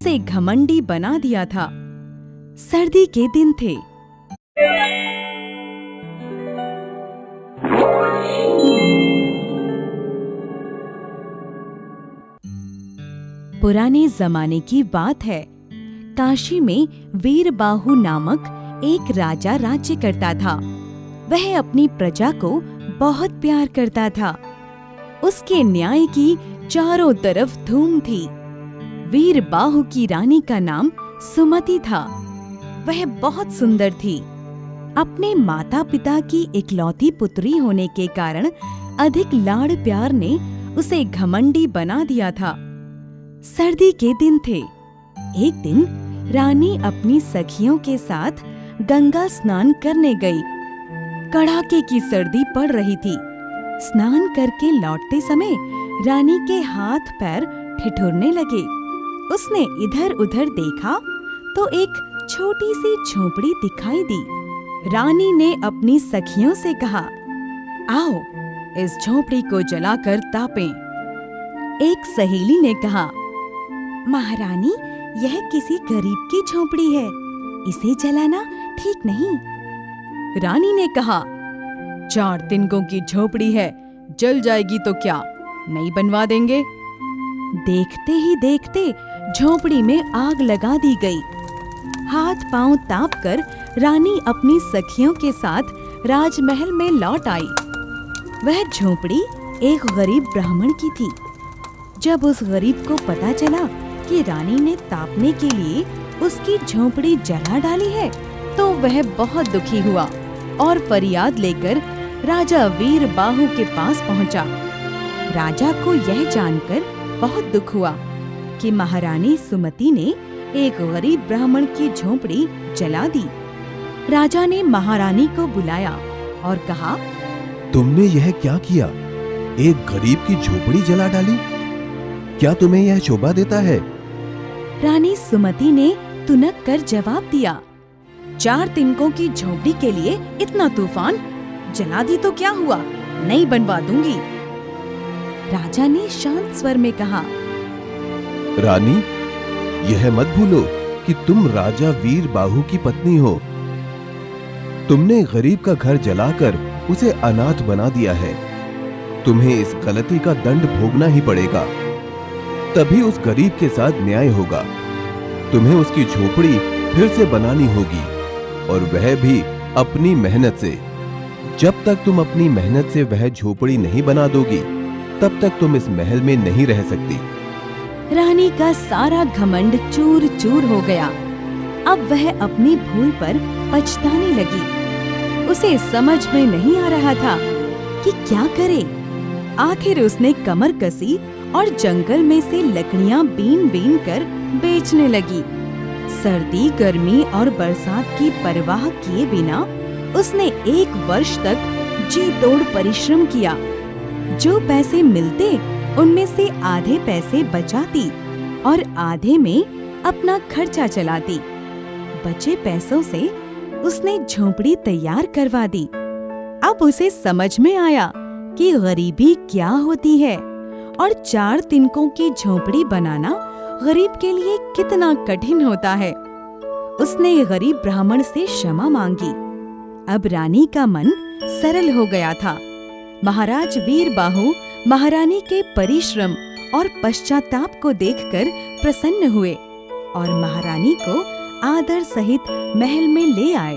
उसे घमंडी बना दिया था। सर्दी के दिन थे। पुराने जमाने की बात है। काशी में वीरबाहु नामक एक राजा राज्य करता था। वह अपनी प्रजा को बहुत प्यार करता था। उसके न्याय की चारों तरफ धूम थी। वीरबाहु की रानी का नाम सुमति था। वह बहुत सुंदर थी। अपने माता पिता की इकलौती पुत्री होने के कारण अधिक लाड़ प्यार ने उसे घमंडी बना दिया था। सर्दी के दिन थे। एक दिन रानी अपनी सखियों के साथ गंगा स्नान करने गई। कड़ाके की सर्दी पड़ रही थी। स्नान करके लौटते समय रानी के हाथ पैर ठिठुरने लगे। उसने इधर उधर देखा तो एक छोटी सी झोपड़ी दिखाई दी। रानी ने अपनी सखियों से कहा, आओ इस झोपड़ी को जलाकर तापें। एक सहेली ने कहा, महारानी, यह किसी गरीब की झोपड़ी है, इसे जलाना ठीक नहीं। रानी ने कहा, 4 तिनकों की झोपड़ी है, जल जाएगी तो क्या, नई बनवा देंगे। देखते ही देखते झोपड़ी में आग लगा दी गई। हाथ पांव तापकर रानी अपनी सखियों के साथ राजमहल में लौट आई। वह झोपड़ी एक गरीब ब्राह्मण की थी। जब उस गरीब को पता चला कि रानी ने तापने के लिए उसकी झोपड़ी जला डाली है, तो वह बहुत दुखी हुआ और फरियाद लेकर राजा वीरबाहु के पास पहुंचा। राजा को यह जानकर बहुत दुख हुआ कि महारानी सुमति ने एक गरीब ब्राह्मण की झोपड़ी जला दी। राजा ने महारानी को बुलाया और कहा, तुमने यह क्या किया? एक गरीब की झोपड़ी जला डाली? क्या तुम्हें यह शोभा देता है? रानी सुमति ने तुनक कर जवाब दिया, 4 तिनकों की झोपड़ी के लिए इतना तूफान? जला दी तो क्या हुआ, नई बनवा दूंगी। राजा ने शांत स्वर में कहा, रानी, यह मत भूलो कि तुम राजा वीरबाहु की पत्नी हो। तुमने गरीब का घर जलाकर उसे अनाथ बना दिया है। तुम्हें इस गलती का दंड भोगना ही पड़ेगा, तभी उस गरीब के साथ न्याय होगा। तुम्हें उसकी झोपड़ी फिर से बनानी होगी, और वह भी अपनी मेहनत से। जब तक तुम अपनी मेहनत से वह झोपड़ी नहीं बना दोगी, तब तक तुम इस महल में नहीं रह सकती। रानी का सारा घमंड चूर चूर हो गया। अब वह अपनी भूल पर पछताने लगी। उसे समझ में नहीं आ रहा था कि क्या करे। आखिर उसने कमर कसी और जंगल में से लकड़ियां बीन बीन कर बेचने लगी। सर्दी, गर्मी और बरसात की परवाह किए बिना उसने 1 वर्ष तक जी तोड़ परिश्रम किया। जो पैसे मिलते उनमें से आधे पैसे बचाती और आधे में अपना खर्चा चलाती। बचे पैसों से उसने झोपड़ी तैयार करवा दी। अब उसे समझ में आया कि गरीबी क्या होती है और 4 तिनकों की झोपड़ी बनाना गरीब के लिए कितना कठिन होता है। उसने गरीब ब्राह्मण से क्षमा मांगी। अब रानी का मन सरल हो गया था। महाराज वीरबाहु महारानी के परिश्रम और पश्चाताप को देखकर प्रसन्न हुए और महारानी को आदर सहित महल में ले आए।